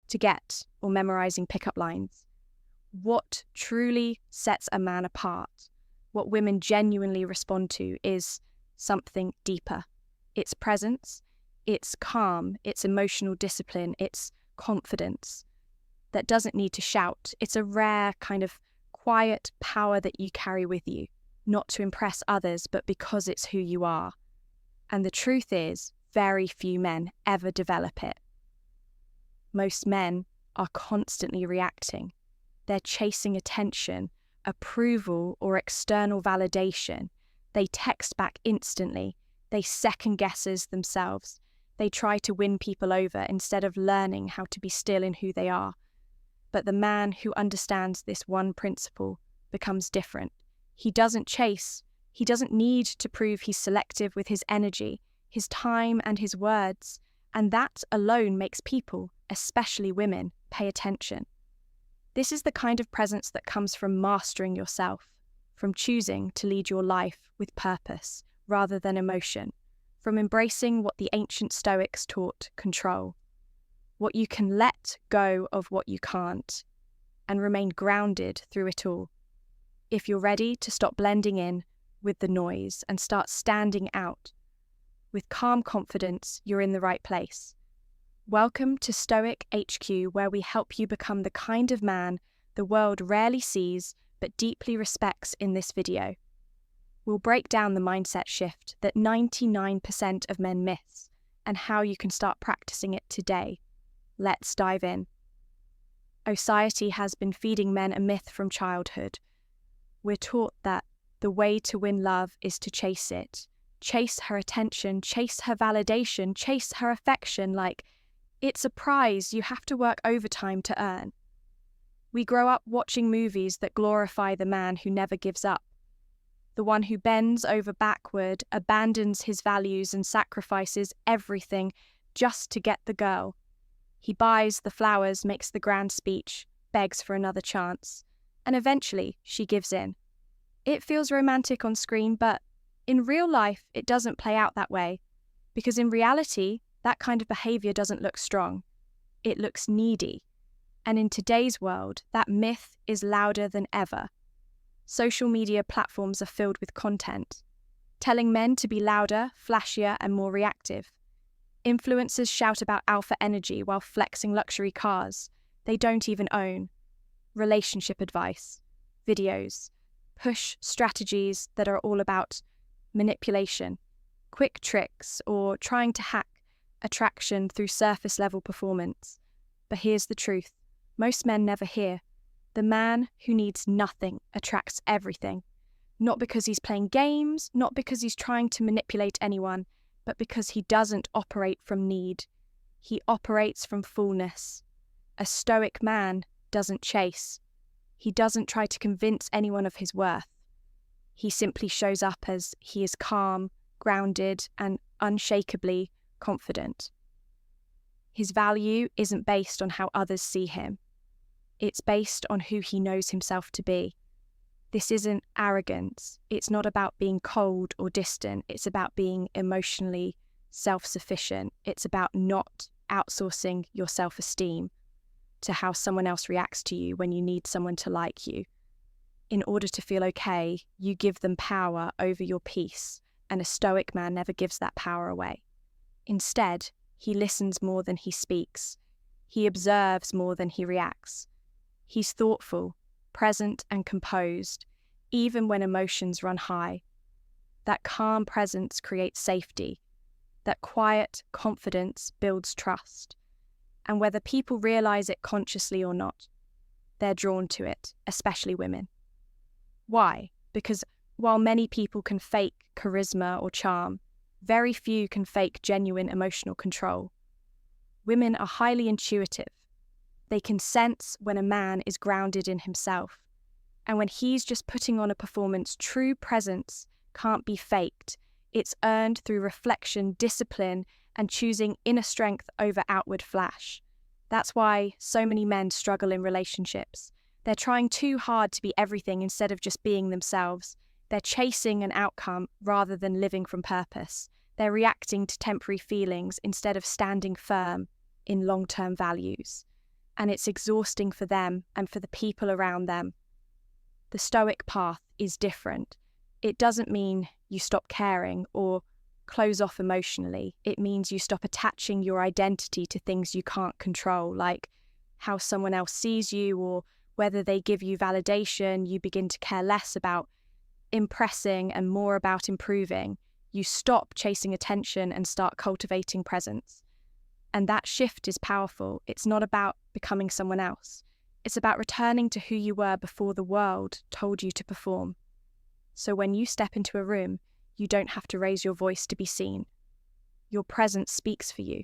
to get or memorizing pickup lines. What truly sets a man apart, what women genuinely respond to, is something deeper. It's presence, it's calm, it's emotional discipline, it's confidence that doesn't need to shout. It's a rare kind of quiet power that you carry with you, not to impress others, but because it's who you are. And the truth is, very few men ever develop it. Most men are constantly reacting. They're chasing attention, approval, or external validation. They text back instantly. They second guesses themselves. They try to win people over instead of learning how to be still in who they are. But the man who understands this one principle becomes different. He doesn't chase. He doesn't need to prove he's selective with his energy, his time, and his words. And that alone makes people, especially women, pay attention. This is the kind of presence that comes from mastering yourself, from choosing to lead your life with purpose rather than emotion, from embracing what the ancient Stoics taught control, what you can let go of what you can't, and remain grounded through it all. If you're ready to stop blending in with the noise and start standing out, with calm confidence, you're in the right place. Welcome to Stoic HQ, where we help you become the kind of man the world rarely sees but deeply respects in this video. We'll break down the mindset shift that 99% of men miss and how you can start practicing it today. Let's dive in. Society has been feeding men a myth from childhood. We're taught that the way to win love is to chase it. Chase her attention, chase her validation, chase her affection like it's a prize you have to work overtime to earn. We grow up watching movies that glorify the man who never gives up, the one who bends over backward, abandons his values and sacrifices everything just to get the girl. He buys the flowers, makes the grand speech, begs for another chance, and eventually she gives in. It feels romantic on screen, but in real life it doesn't play out that way, because in reality, that kind of behavior doesn't look strong. It looks needy. And in today's world, that myth is louder than ever. Social media platforms are filled with content, telling men to be louder, flashier, and more reactive. Influencers shout about alpha energy while flexing luxury cars they don't even own. Relationship advice, videos, push strategies that are all about manipulation, quick tricks, or trying to hack attraction through surface-level performance. But here's the truth. Most men never hear. The man who needs nothing attracts everything. Not because he's playing games, not because he's trying to manipulate anyone, but because he doesn't operate from need. He operates from fullness. A Stoic man doesn't chase. He doesn't try to convince anyone of his worth. He simply shows up as he is calm, grounded, and unshakably confident. His value isn't based on how others see him. It's based on who he knows himself to be. This isn't arrogance. It's not about being cold or distant. It's about being emotionally self-sufficient. It's about not outsourcing your self-esteem to how someone else reacts to you when you need someone to like you. In order to feel okay, you give them power over your peace, and a Stoic man never gives that power away. Instead, he listens more than he speaks. He observes more than he reacts. He's thoughtful, present, and composed, even when emotions run high. That calm presence creates safety. That quiet confidence builds trust. And whether people realize it consciously or not, they're drawn to it, especially women. Why? Because while many people can fake charisma or charm, very few can fake genuine emotional control. Women are highly intuitive. They can sense when a man is grounded in himself. And when he's just putting on a performance, true presence can't be faked. It's earned through reflection, discipline, and choosing inner strength over outward flash. That's why so many men struggle in relationships. They're trying too hard to be everything instead of just being themselves. They're chasing an outcome rather than living from purpose. They're reacting to temporary feelings instead of standing firm in long-term values. and it's exhausting for them and for the people around them. The Stoic path is different. It doesn't mean you stop caring or close off emotionally. It means you stop attaching your identity to things you can't control, like how someone else sees you or whether they give you validation. You begin to care less about impressing and more about improving. You stop chasing attention and start cultivating presence. And that shift is powerful. It's not about becoming someone else. It's about returning to who you were before the world told you to perform. So when you step into a room, you don't have to raise your voice to be seen. Your presence speaks for you.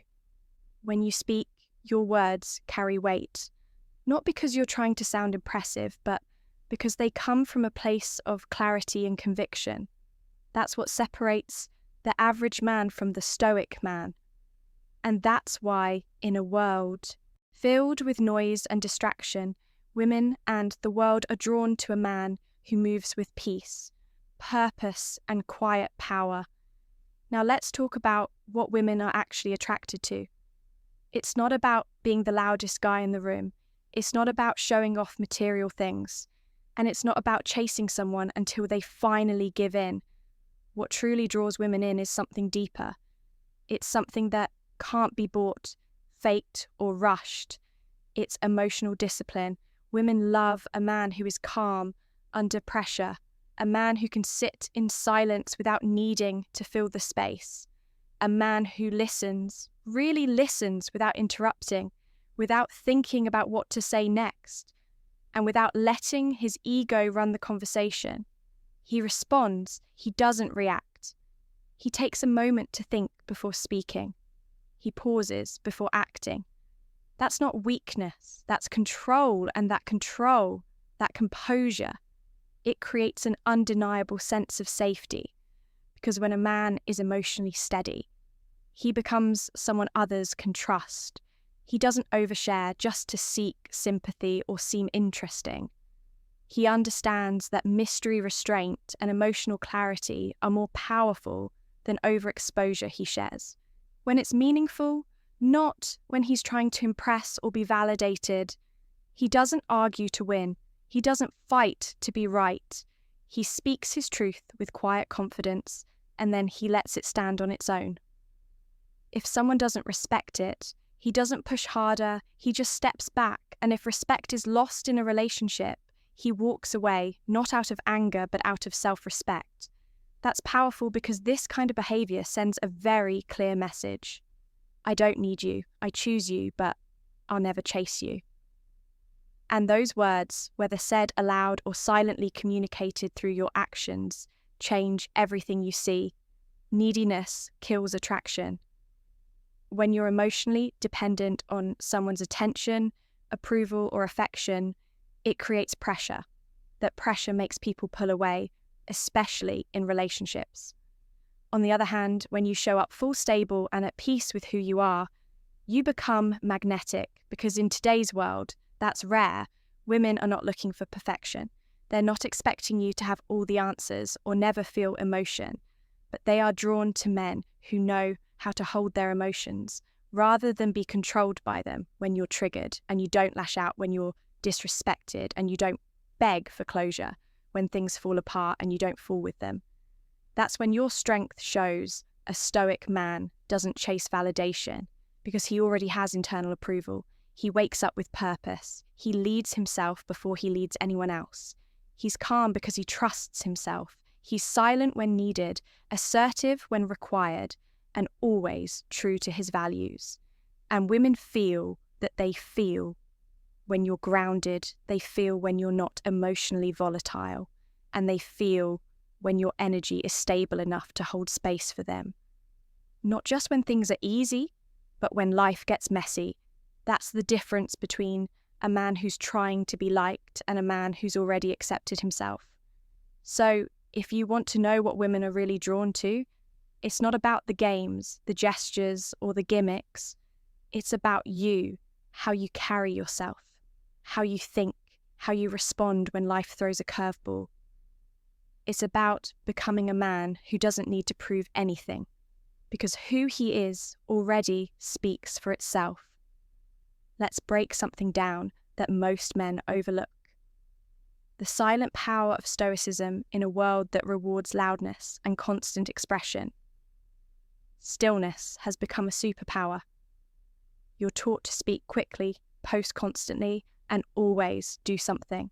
When you speak, your words carry weight, not because you're trying to sound impressive, but because they come from a place of clarity and conviction. That's what separates the average man from the Stoic man. And that's why, in a world filled with noise and distraction, women and the world are drawn to a man who moves with peace, purpose, and quiet power. Now let's talk about what women are actually attracted to. It's not about being the loudest guy in the room. It's not about showing off material things. And it's not about chasing someone until they finally give in. What truly draws women in is something deeper. It's something that can't be bought, faked, or rushed. It's emotional discipline. Women love a man who is calm under pressure, a man who can sit in silence without needing to fill the space, a man who listens, really listens without interrupting, without thinking about what to say next, and without letting his ego run the conversation. He responds, he doesn't react. He takes a moment to think before speaking. He pauses before acting. That's not weakness, that's control, and that control, that composure, it creates an undeniable sense of safety. Because when a man is emotionally steady, he becomes someone others can trust. He doesn't overshare just to seek sympathy or seem interesting. He understands that mystery restraint and emotional clarity are more powerful than overexposure he shares. When it's meaningful, not when he's trying to impress or be validated. He doesn't argue to win. He doesn't fight to be right. He speaks his truth with quiet confidence, and then he lets it stand on its own. If someone doesn't respect it, he doesn't push harder, he just steps back, and if respect is lost in a relationship, he walks away, not out of anger, but out of self-respect. That's powerful because this kind of behavior sends a very clear message. I don't need you, I choose you, but I'll never chase you. And those words, whether said aloud or silently communicated through your actions, change everything you see. Neediness kills attraction. When you're emotionally dependent on someone's attention, approval, or affection, it creates pressure. That pressure makes people pull away, especially in relationships. On the other hand, when you show up full stable and at peace with who you are, you become magnetic because in today's world, that's rare. Women are not looking for perfection. They're not expecting you to have all the answers or never feel emotion, but they are drawn to men who know how to hold their emotions rather than be controlled by them when you're triggered, and you don't lash out when you're disrespected, and you don't beg for closure when things fall apart and you don't fall with them. That's when your strength shows. A Stoic man doesn't chase validation because he already has internal approval. He wakes up with purpose. He leads himself before he leads anyone else. He's calm because he trusts himself. He's silent when needed, assertive when required, and always true to his values. And women feel that they feel when you're grounded, they feel when you're not emotionally volatile, and they feel when your energy is stable enough to hold space for them. Not just when things are easy, but when life gets messy. That's the difference between a man who's trying to be liked and a man who's already accepted himself. So, if you want to know what women are really drawn to, it's not about the games, the gestures, or the gimmicks. It's about you, how you carry yourself, how you think, how you respond when life throws a curveball. It's about becoming a man who doesn't need to prove anything, because who he is already speaks for itself. Let's break something down that most men overlook. The silent power of Stoicism in a world that rewards loudness and constant expression. Stillness has become a superpower. You're taught to speak quickly, post constantly, and always do something.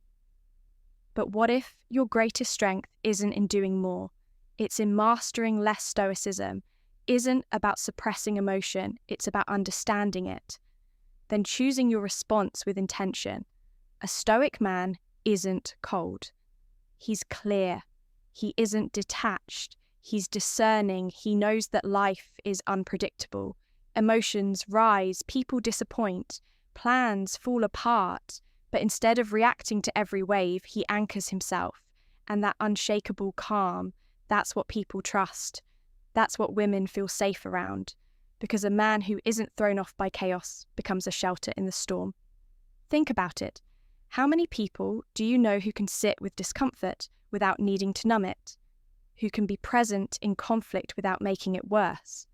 But what if your greatest strength isn't in doing more? It's in mastering less. Stoicism isn't about suppressing emotion, it's about understanding it. Then choosing your response with intention. A Stoic man isn't cold. He's clear. He isn't detached. He's discerning. He knows that life is unpredictable. Emotions rise, people disappoint, plans fall apart. But instead of reacting to every wave, he anchors himself. And that unshakable calm, that's what people trust. That's what women feel safe around. Because a man who isn't thrown off by chaos becomes a shelter in the storm. Think about it. How many people do you know who can sit with discomfort without needing to numb it? Who can be present in conflict without making it worse?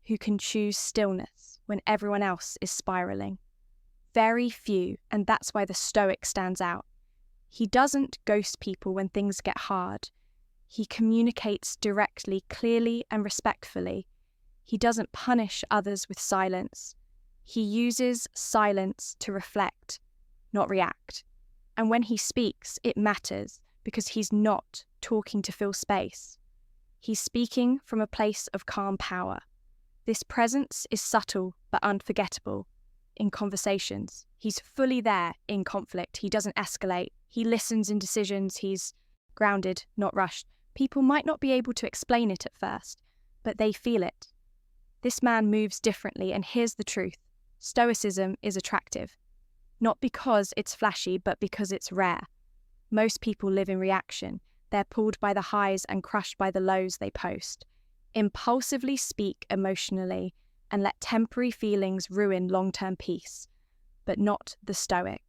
Who can choose stillness when everyone else is spiraling? Very few, and that's why the Stoic stands out. He doesn't ghost people when things get hard. He communicates directly, clearly, and respectfully. He doesn't punish others with silence. He uses silence to reflect, not react. And when he speaks, it matters because he's not talking to fill space. He's speaking from a place of calm power. This presence is subtle but unforgettable. In conversations, he's fully there. In conflict, he doesn't escalate. He listens in decisions. He's grounded, not rushed. People might not be able to explain it at first, but they feel it. This man moves differently, and here's the truth. Stoicism is attractive. Not because it's flashy, but because it's rare. Most people live in reaction. They're pulled by the highs and crushed by the lows they post. Impulsively speak emotionally and let temporary feelings ruin long-term peace. But not the Stoic.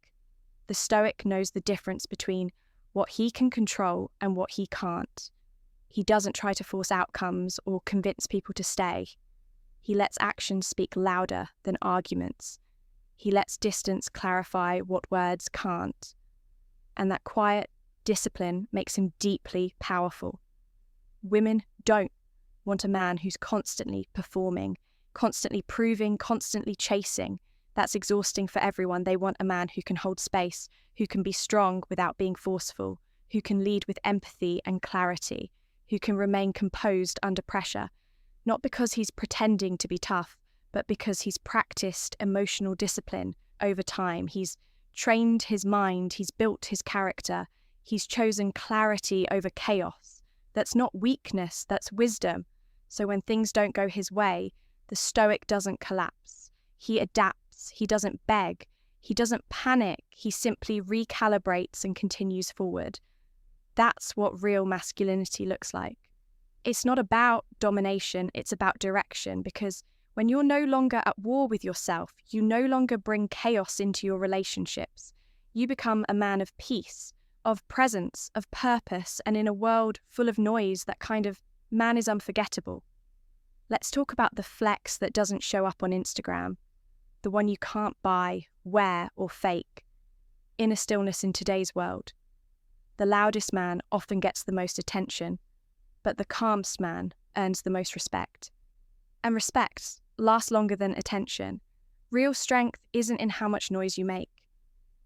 The Stoic knows the difference between what he can control and what he can't. He doesn't try to force outcomes or convince people to stay. He lets actions speak louder than arguments. He lets distance clarify what words can't. And that quiet discipline makes him deeply powerful. Women don't want a man who's constantly performing, constantly proving, constantly chasing. That's exhausting for everyone. They want a man who can hold space, who can be strong without being forceful, who can lead with empathy and clarity, who can remain composed under pressure, not because he's pretending to be tough, but because he's practiced emotional discipline over time. He's trained his mind, he's built his character, he's chosen clarity over chaos. That's not weakness, that's wisdom. So when things don't go his way, the Stoic doesn't collapse. He adapts, he doesn't beg, he doesn't panic, he simply recalibrates and continues forward. That's what real masculinity looks like. It's not about domination, it's about direction, because when you're no longer at war with yourself, you no longer bring chaos into your relationships. You become a man of peace, of presence, of purpose, and in a world full of noise, that kind of man is unforgettable. Let's talk about the flex that doesn't show up on Instagram, the one you can't buy, wear, or fake. Inner stillness in today's world. The loudest man often gets the most attention, but the calmest man earns the most respect. And respect lasts longer than attention. Real strength isn't in how much noise you make.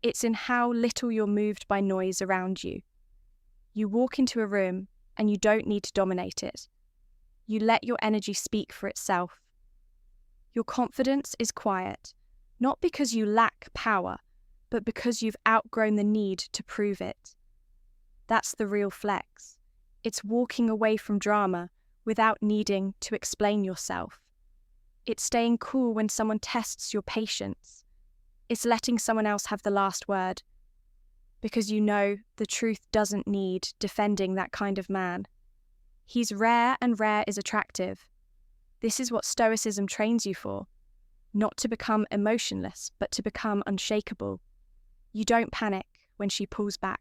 It's in how little you're moved by noise around you. You walk into a room and you don't need to dominate it. You let your energy speak for itself. Your confidence is quiet, not because you lack power, but because you've outgrown the need to prove it. That's the real flex. It's walking away from drama without needing to explain yourself. It's staying cool when someone tests your patience. It's letting someone else have the last word, because you know the truth doesn't need defending that kind of man. He's rare, and rare is attractive. This is what Stoicism trains you for, not to become emotionless, but to become unshakable. You don't panic when she pulls back.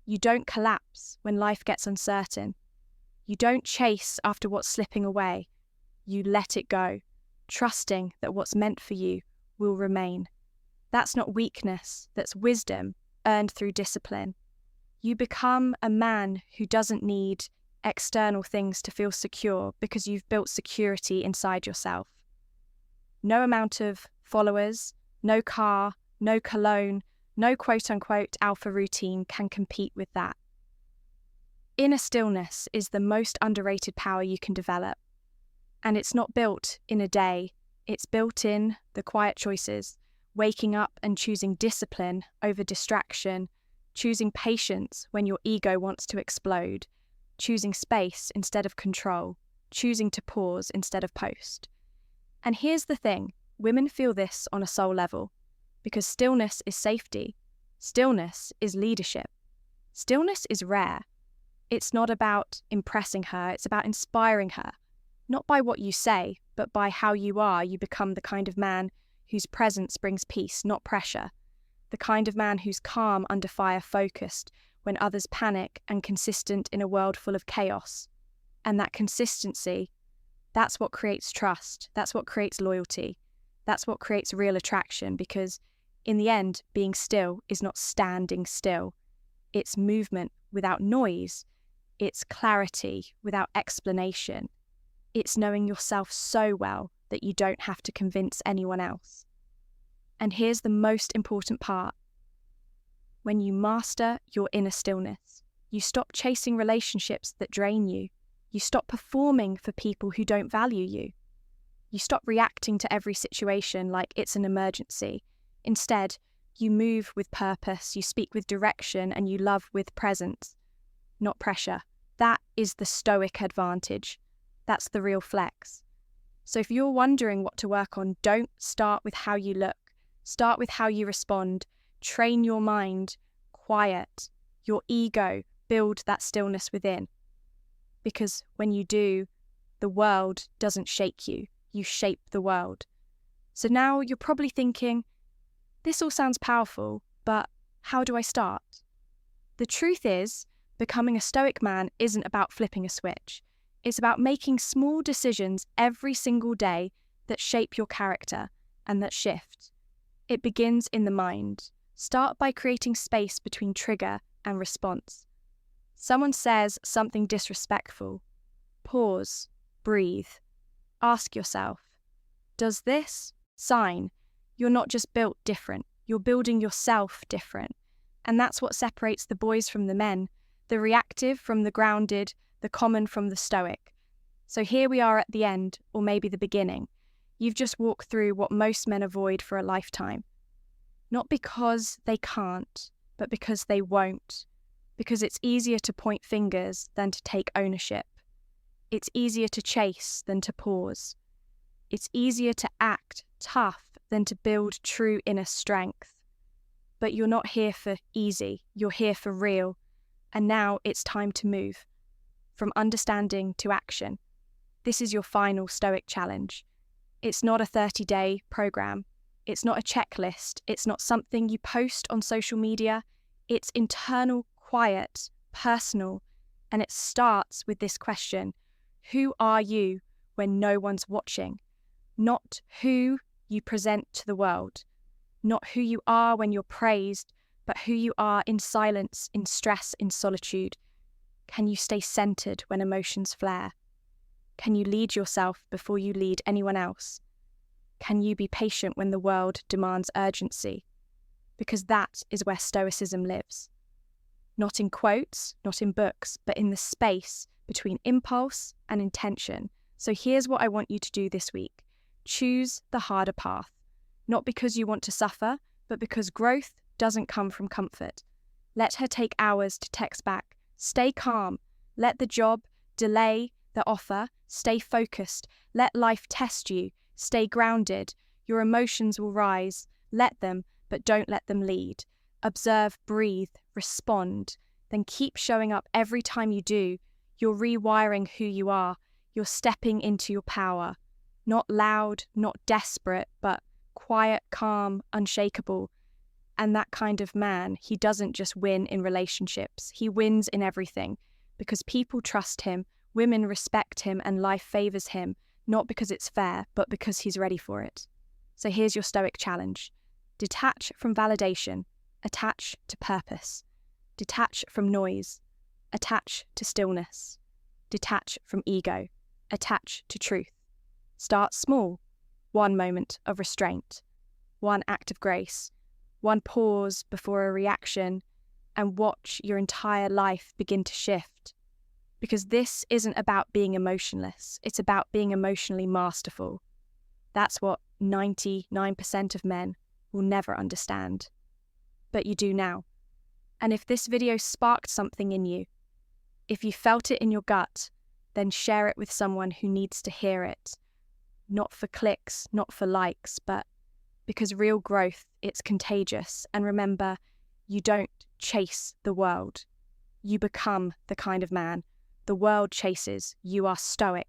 You don't collapse when life gets uncertain. You don't chase after what's slipping away. You let it go, trusting that what's meant for you will remain. That's not weakness, that's wisdom earned through discipline. You become a man who doesn't need external things to feel secure because you've built security inside yourself. No amount of followers, no car, no cologne, no quote-unquote alpha routine can compete with that. Inner stillness is the most underrated power you can develop. And it's not built in a day, it's built in the quiet choices, waking up and choosing discipline over distraction, choosing patience when your ego wants to explode, choosing space instead of control, choosing to pause instead of post. And here's the thing, women feel this on a soul level, because stillness is safety, stillness is leadership, stillness is rare. It's not about impressing her, it's about inspiring her. Not by what you say, but by how you are, you become the kind of man whose presence brings peace, not pressure. The kind of man who's calm under fire, focused when others panic, and consistent in a world full of chaos. And that consistency, that's what creates trust, that's what creates loyalty, that's what creates real attraction, because in the end, being still is not standing still. It's movement without noise. It's clarity without explanation. It's knowing yourself so well that you don't have to convince anyone else. And here's the most important part. When you master your inner stillness, you stop chasing relationships that drain you. You stop performing for people who don't value you. You stop reacting to every situation like it's an emergency. Instead, you move with purpose, you speak with direction, and you love with presence, not pressure. That is the Stoic advantage. That's the real flex. So if you're wondering what to work on, don't start with how you look. Start with how you respond. Train your mind, quiet your ego, build that stillness within. Because when you do, the world doesn't shake you. You shape the world. So now you're probably thinking, this all sounds powerful, but how do I start? The truth is, becoming a Stoic man isn't about flipping a switch. It's about making small decisions every single day that shape your character and that shift. It begins in the mind. Start by creating space between trigger and response. Someone says something disrespectful. Pause, breathe. Ask yourself, does this sign you're not just built different, you're building yourself different? And that's what separates the boys from the men, the reactive from the grounded, the common from the Stoic. So here we are at the end, or maybe the beginning. You've just walked through what most men avoid for a lifetime. Not because they can't, but because they won't. Because it's easier to point fingers than to take ownership. It's easier to chase than to pause. It's easier to act tough than to build true inner strength. But you're not here for easy, you're here for real. And now it's time to move. From understanding to action. This is your final Stoic challenge. It's not a 30-day program. It's not a checklist. It's not something you post on social media. It's internal, quiet, personal, and it starts with this question. Who are you when no one's watching? Not who you present to the world. Not who you are when you're praised, but who you are in silence, in stress, in solitude. Can you stay centered when emotions flare? Can you lead yourself before you lead anyone else? Can you be patient when the world demands urgency? Because that is where Stoicism lives. Not in quotes, not in books, but in the space between impulse and intention. So here's what I want you to do this week. Choose the harder path. Not because you want to suffer, but because growth doesn't come from comfort. Let her take hours to text back. Stay calm. Let the job delay the offer. Stay focused. Let life test you. Stay grounded. Your emotions will rise. Let them, but don't let them lead. Observe, breathe, respond. Then keep showing up every time you do. You're rewiring who you are. You're stepping into your power. Not loud, not desperate, but quiet, calm, unshakable. And that kind of man, he doesn't just win in relationships. He wins in everything because people trust him, women respect him, and life favors him, not because it's fair, but because he's ready for it. So here's your Stoic challenge. Detach from validation, attach to purpose. Detach from noise, attach to stillness. Detach from ego, attach to truth. Start small, one moment of restraint, one act of grace, one pause before a reaction, and watch your entire life begin to shift. Because this isn't about being emotionless, it's about being emotionally masterful. That's what 99% of men will never understand. But you do now. And if this video sparked something in you, if you felt it in your gut, then share it with someone who needs to hear it. Not for clicks, not for likes, but because real growth, it's contagious. And remember, you don't chase the world. You become the kind of man the world chases. You are stoic.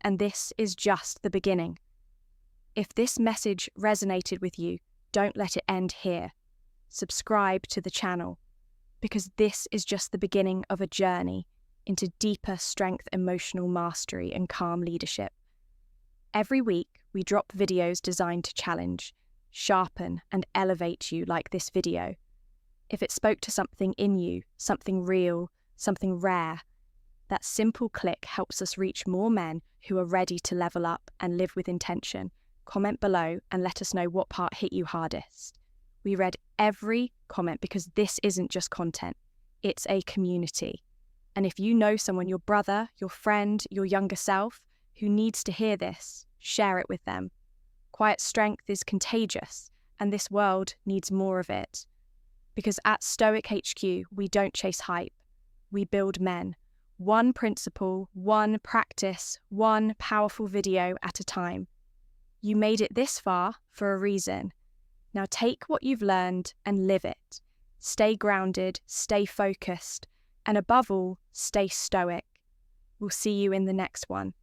And this is just the beginning. If this message resonated with you, don't let it end here. Subscribe to the channel, because this is just the beginning of a journey into deeper strength, emotional mastery, and calm leadership. Every week, we drop videos designed to challenge, sharpen, and elevate you like this video. If it spoke to something in you, something real, something rare, that simple click helps us reach more men who are ready to level up and live with intention. Comment below and let us know what part hit you hardest. We read every comment because this isn't just content, it's a community. And if you know someone, your brother, your friend, your younger self, who needs to hear this, share it with them. Quiet strength is contagious, and this world needs more of it. Because at Stoic HQ, we don't chase hype, we build men. One principle, one practice, one powerful video at a time. You made it this far for a reason. Now take what you've learned and live it. Stay grounded, stay focused, and above all, stay stoic. We'll see you in the next one.